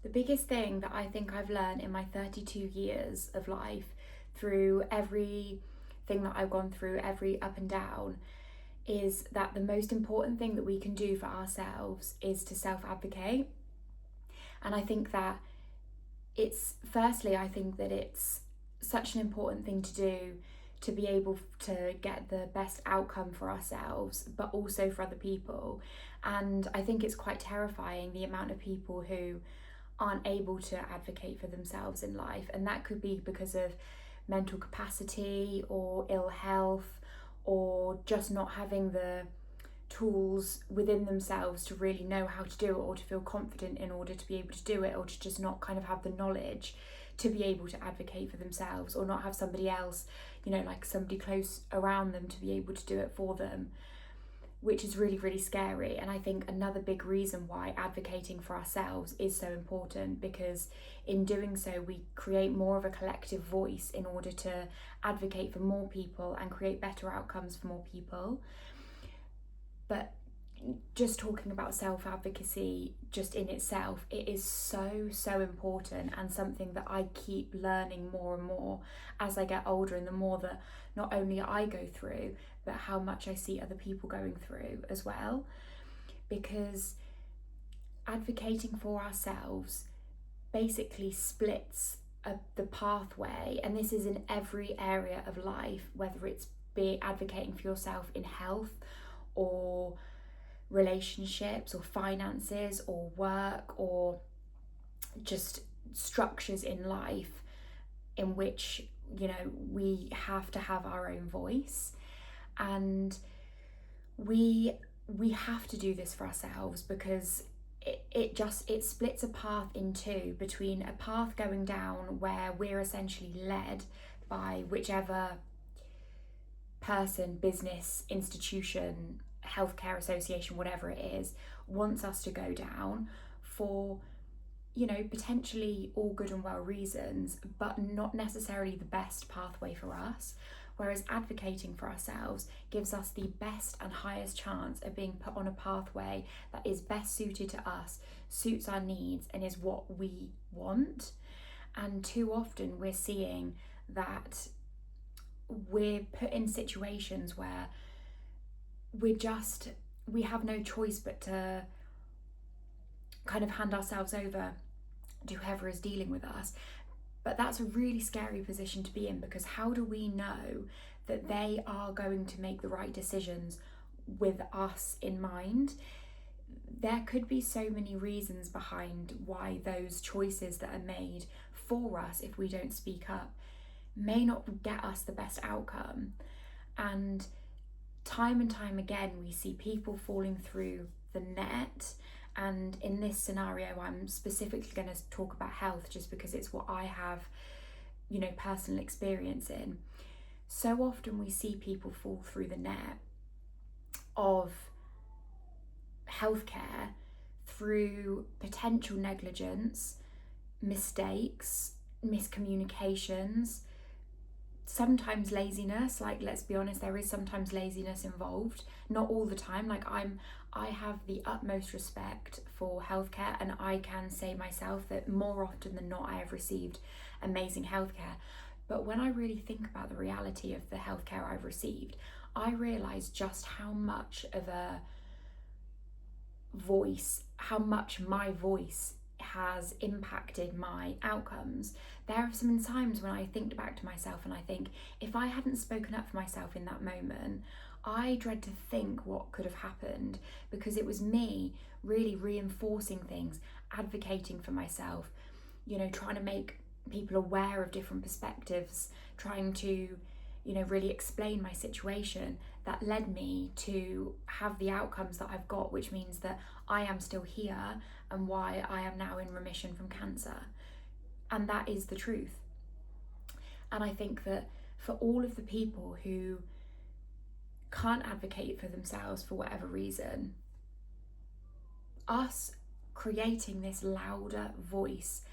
The biggest thing that I think I've learned in my 32 years of life, through everything that I've gone through, every up and down, is that the most important thing that we can do for ourselves is to self-advocate. And I think that I think that it's such an important thing to do, to be able to get the best outcome for ourselves, but also for other people. And I think it's quite terrifying, the amount of people who aren't able to advocate for themselves in life. And that could be because of mental capacity or ill health, or just not having the tools within themselves to really know how to do it, or to feel confident in order to be able to do it, or to just not kind of have the knowledge to be able to advocate for themselves, or not have somebody else, like somebody close around them to be able to do it for them, which is really, really scary. And I think another big reason why advocating for ourselves is so important, because in doing so, we create more of a collective voice in order to advocate for more people and create better outcomes for more people. But just talking about self-advocacy just in itself, it is so, so important, and something that I keep learning more and more as I get older, and the more that not only I go through, but how much I see other people going through as well. Because advocating for ourselves basically splits the pathway, and this is in every area of life, whether it's be advocating for yourself in health, or relationships, or finances, or work, or just structures in life in which we have to have our own voice. And we have to do this for ourselves, because it splits a path in two, between a path going down where we're essentially led by whichever person, business, institution, healthcare association, whatever it is, wants us to go down, for potentially all good and well reasons, but not necessarily the best pathway for us. Whereas advocating for ourselves gives us the best and highest chance of being put on a pathway that is best suited to us, suits our needs, and is what we want. And too often we're seeing that we're put in situations where we have no choice but to kind of hand ourselves over to whoever is dealing with us. But that's a really scary position to be in, because how do we know that they are going to make the right decisions with us in mind? There could be so many reasons behind why those choices that are made for us, if we don't speak up, may not get us the best outcome. And time again, we see people falling through the net. And in this scenario, I'm specifically going to talk about health, just because it's what I have, personal experience in. So often we see people fall through the net of healthcare through potential negligence, mistakes, miscommunications, sometimes laziness. Like, let's be honest, there is sometimes laziness involved, not all the time. Like, I have the utmost respect for healthcare, and I can say myself that more often than not I have received amazing healthcare. But when I really think about the reality of the healthcare I've received, I realise just how much of a voice, how much my voice has impacted my outcomes. There are some times when I think back to myself and I think, if I hadn't spoken up for myself in that moment, I dread to think what could have happened, because it was me really reinforcing things, advocating for myself, trying to make people aware of different perspectives, trying to, really explain my situation, that led me to have the outcomes that I've got, which means that I am still here, and why I am now in remission from cancer. And that is the truth. And I think that for all of the people who can't advocate for themselves for whatever reason, us creating this louder voice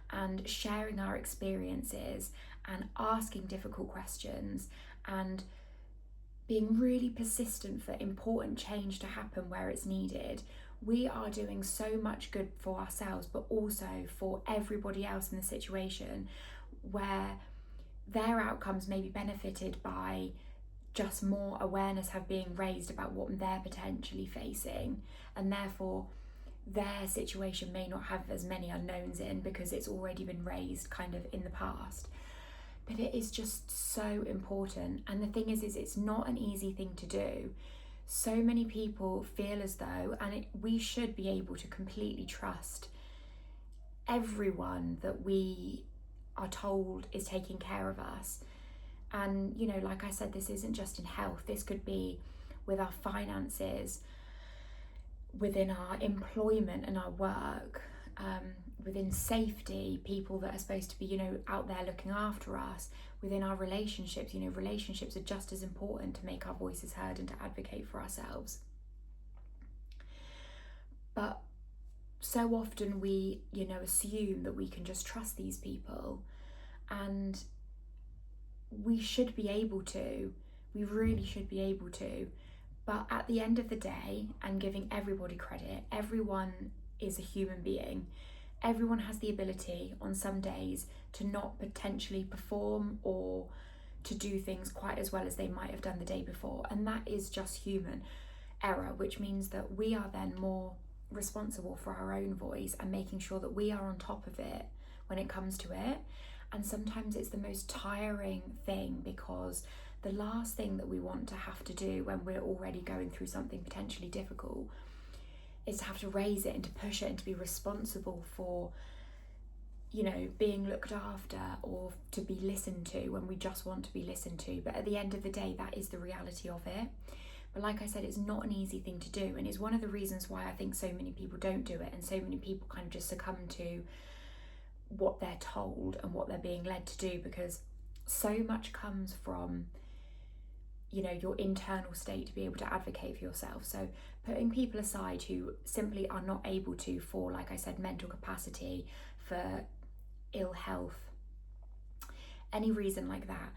and sharing our experiences and asking difficult questions and being really persistent for important change to happen where it's needed, we are doing so much good for ourselves, but also for everybody else in the situation, where their outcomes may be benefited by just more awareness have being raised about what they're potentially facing, and therefore their situation may not have as many unknowns in because it's already been raised kind of in the past. But it is just so important. And the thing is it's not an easy thing to do. So many people feel as though, and we should be able to completely trust everyone that we are told is taking care of us. And, you know, like I said, this isn't just in health. This could be with our finances, within our employment and our work, within safety, people that are supposed to be, you know, out there looking after us, within our relationships. You know, relationships are just as important to make our voices heard and to advocate for ourselves. But so often we, you know, assume that we can just trust these people, and we should be able to. We really should be able to. But at the end of the day, and giving everybody credit, everyone is a human being. Everyone has the ability on some days to not potentially perform or to do things quite as well as they might have done the day before. And that is just human error, which means that we are then more responsible for our own voice and making sure that we are on top of it when it comes to it. And sometimes it's the most tiring thing, because the last thing that we want to have to do when we're already going through something potentially difficult is to have to raise it and to push it and to be responsible for, you know, being looked after or to be listened to when we just want to be listened to. But at the end of the day, that is the reality of it. But like I said, it's not an easy thing to do, and it's one of the reasons why I think so many people don't do it, and so many people kind of just succumb to what they're told and what they're being led to do, because so much comes from, you know, your internal state to be able to advocate for yourself. So putting people aside who simply are not able to, for, like I said, mental capacity, for ill health, any reason like that,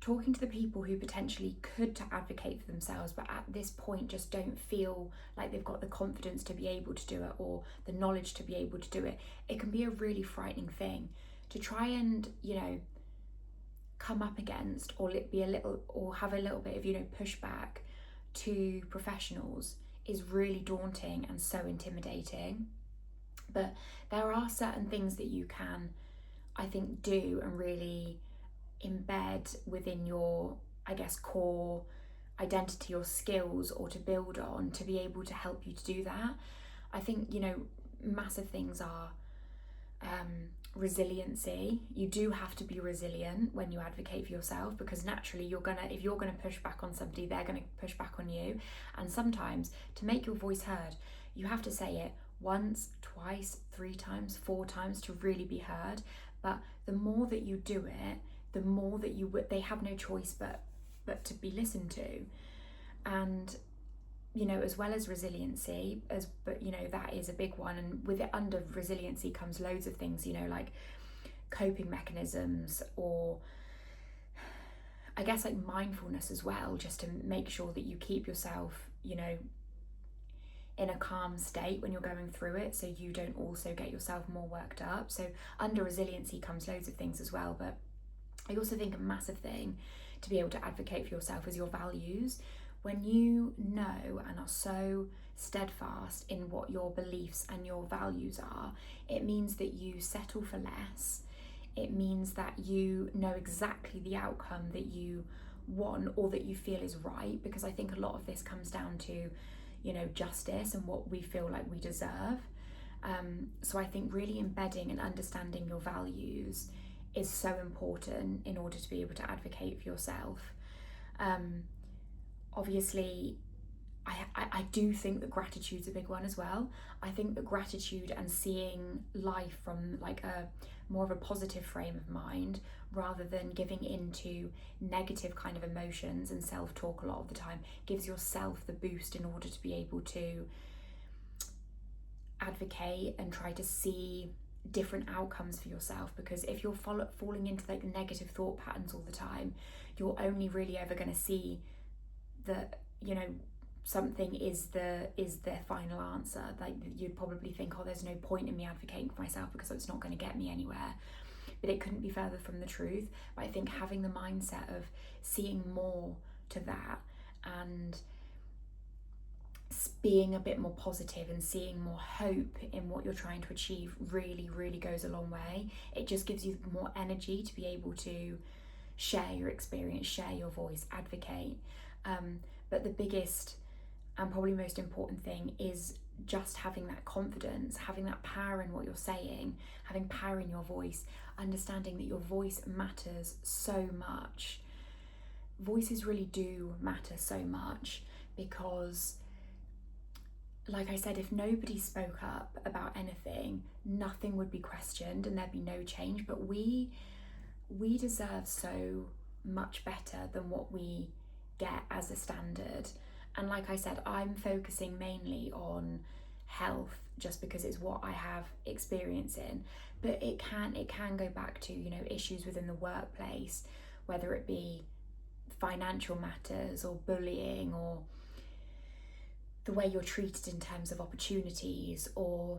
talking to the people who potentially could to advocate for themselves, but at this point just don't feel like they've got the confidence to be able to do it or the knowledge to be able to do it. It can be a really frightening thing to try and, you know, come up against, or be a little, or have a little bit of, you know, pushback to professionals is really daunting and so intimidating. But there are certain things that you can, I think, do and really embed within your, I guess, core identity or skills, or to build on, to be able to help you to do that. I think, you know, massive things are resiliency. You do have to be resilient when you advocate for yourself, because naturally if you're gonna push back on somebody, they're gonna push back on you. And sometimes to make your voice heard, you have to say it once, twice, 3 times, 4 times to really be heard. But the more that you do it, the more that they have no choice but to be listened to. And, you know, as well as resiliency, but you know, that is a big one. And with it, under resiliency comes loads of things, you know, like coping mechanisms, or I guess like mindfulness as well, just to make sure that you keep yourself, you know, in a calm state when you're going through it, so you don't also get yourself more worked up. So under resiliency comes loads of things as well. But I also think a massive thing to be able to advocate for yourself is your values. When you know and are so steadfast in what your beliefs and your values are, it means that you settle for less. It means that you know exactly the outcome that you want or that you feel is right, because I think a lot of this comes down to, you know, justice and what we feel like we deserve. So I think really embedding and understanding your values is so important in order to be able to advocate for yourself. Obviously, I do think that gratitude's a big one as well. I think that gratitude and seeing life from like a more of a positive frame of mind, rather than giving into negative kind of emotions and self-talk a lot of the time, gives yourself the boost in order to be able to advocate and try to see different outcomes for yourself. Because if you're falling into like negative thought patterns all the time, you're only really ever going to see the, you know, something is the final answer. Like, you'd probably think, oh, there's no point in me advocating for myself because it's not going to get me anywhere. But it couldn't be further from the truth. But I think having the mindset of seeing more to that, and being a bit more positive and seeing more hope in what you're trying to achieve really, really goes a long way. It just gives you more energy to be able to share your experience, share your voice, advocate. But the biggest and probably most important thing is just having that confidence, having that power in what you're saying, having power in your voice, understanding that your voice matters so much. Voices really do matter so much, because like I said, if nobody spoke up about anything, nothing would be questioned and there'd be no change. But we deserve so much better than what we get as a standard. And like I said, I'm focusing mainly on health just because it's what I have experience in. But it can go back to, you know, issues within the workplace, whether it be financial matters or bullying, or the way you're treated in terms of opportunities, or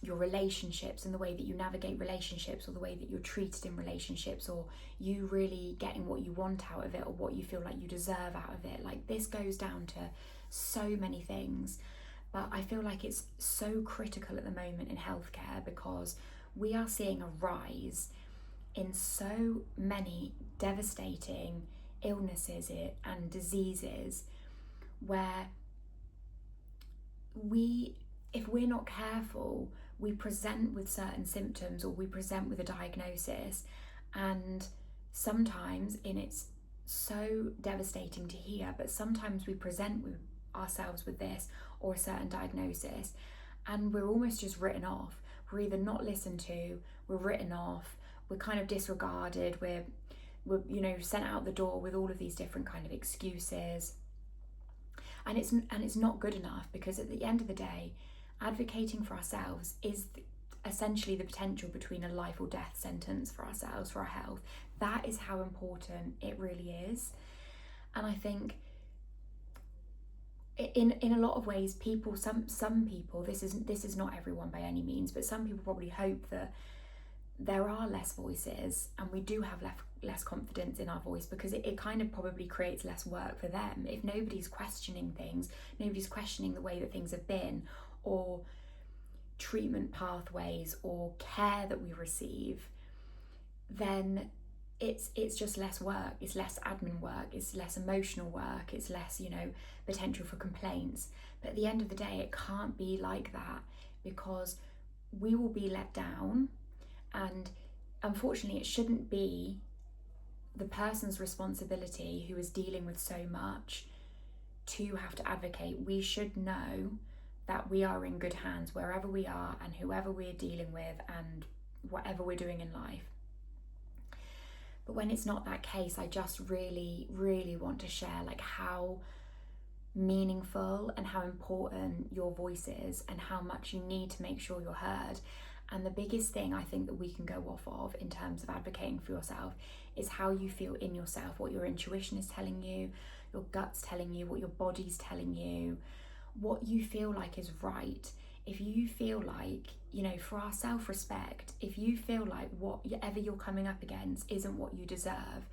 your relationships and the way that you navigate relationships, or the way that you're treated in relationships, or you really getting what you want out of it or what you feel like you deserve out of it. Like, this goes down to so many things. But I feel like it's so critical at the moment in healthcare, because we are seeing a rise in so many devastating illnesses and diseases, where if we're not careful, we present with certain symptoms, or we present with a diagnosis, and sometimes, and it's so devastating to hear, but sometimes we present with ourselves with this or a certain diagnosis, and we're almost just written off. We're either not listened to, we're written off, we're kind of disregarded, we're you know, sent out the door with all of these different kind of excuses. And it's not good enough, because at the end of the day, advocating for ourselves is essentially the potential between a life or death sentence for ourselves, for our health. That is how important it really is. And I think in a lot of ways, people, some people, this is not everyone by any means, but some people probably hope that there are less voices and we do have less confidence in our voice, because it kind of probably creates less work for them. If nobody's questioning things, nobody's questioning the way that things have been, or treatment pathways, or care that we receive, then it's just less work, it's less admin work, it's less emotional work, it's less, you know, potential for complaints. But at the end of the day, it can't be like that, because we will be let down. And unfortunately, it shouldn't be the person's responsibility who is dealing with so much to have to advocate. We should know that we are in good hands wherever we are and whoever we're dealing with and whatever we're doing in life. But when it's not that case, I just really, really want to share like how meaningful and how important your voice is, and how much you need to make sure you're heard. And the biggest thing I think that we can go off of in terms of advocating for yourself is how you feel in yourself, what your intuition is telling you, your gut's telling you, what your body's telling you, what you feel like is right. If you feel like, you know, for our self-respect, if you feel like whatever you're coming up against isn't what you deserve,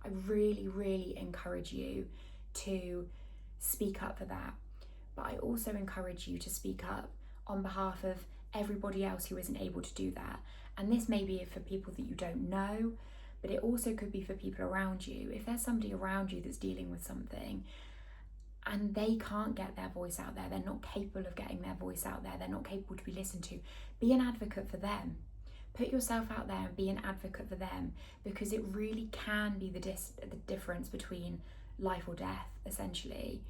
I really, really encourage you to speak up for that. But I also encourage you to speak up on behalf of everybody else who isn't able to do that. And this may be for people that you don't know, but it also could be for people around you. If there's somebody around you that's dealing with something and they can't get their voice out there, they're not capable of getting their voice out there, they're not capable to be listened to, be an advocate for them. Put yourself out there and be an advocate for them, because it really can be the difference between life or death, essentially.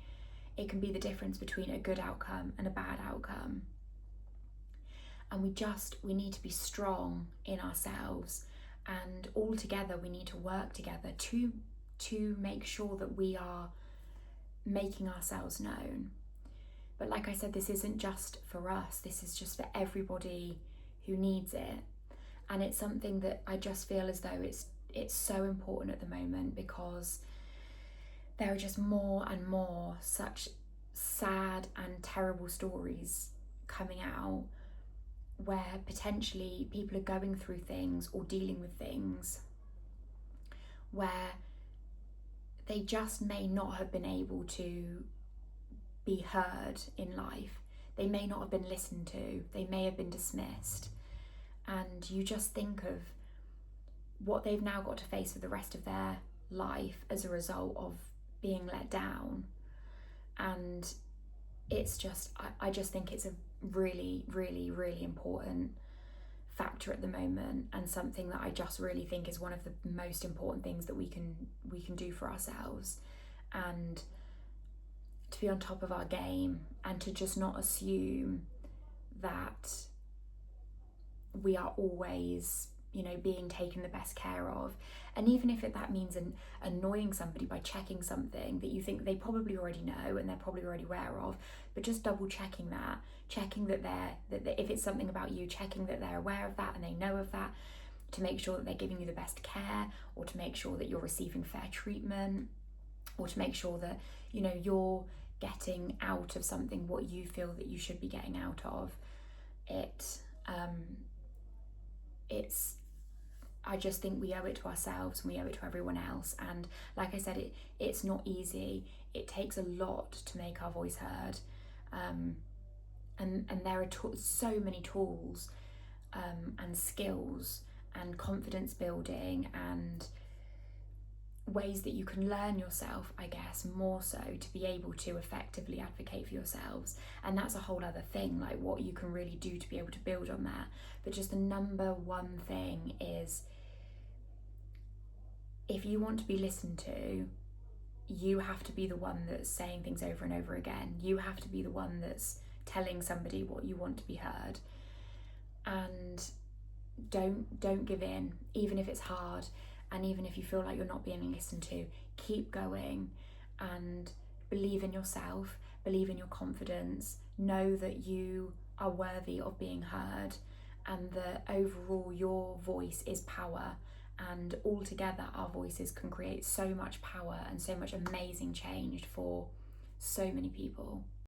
It can be the difference between a good outcome and a bad outcome. And we need to be strong in ourselves, and all together we need to work together to make sure that we are making ourselves known. But like I said, this isn't just for us, this is just for everybody who needs it. And it's something that I just feel as though it's so important at the moment, because there are just more and more such sad and terrible stories coming out where potentially people are going through things or dealing with things where they just may not have been able to be heard in life. They may not have been listened to, they may have been dismissed. And you just think of what they've now got to face for the rest of their life as a result of being let down. And it's just, I just think it's a really, really, really important factor at the moment, and something that I just really think is one of the most important things that we can do for ourselves, and to be on top of our game, and to just not assume that we are always, being taken the best care of. And even if that means annoying somebody by checking something that you think they probably already know and they're probably already aware of, but just double checking that, checking that if it's something about you, checking that they're aware of that and they know of that, to make sure that they're giving you the best care, or to make sure that you're receiving fair treatment, or to make sure that you're getting out of something what you feel that you should be getting out of it. I just think we owe it to ourselves and we owe it to everyone else. And like I said, it's not easy. It takes a lot to make our voice heard. And there are so many tools and skills and confidence building and ways that you can learn yourself, I guess, more so, to be able to effectively advocate for yourselves. And that's a whole other thing, like what you can really do to be able to build on that. But just the number one thing is, if you want to be listened to, you have to be the one that's saying things over and over again. You have to be the one that's telling somebody what you want to be heard. And don't give in, even if it's hard, and even if you feel like you're not being listened to. Keep going and believe in yourself, believe in your confidence, know that you are worthy of being heard, and that overall your voice is power, and all together our voices can create so much power and so much amazing change for so many people.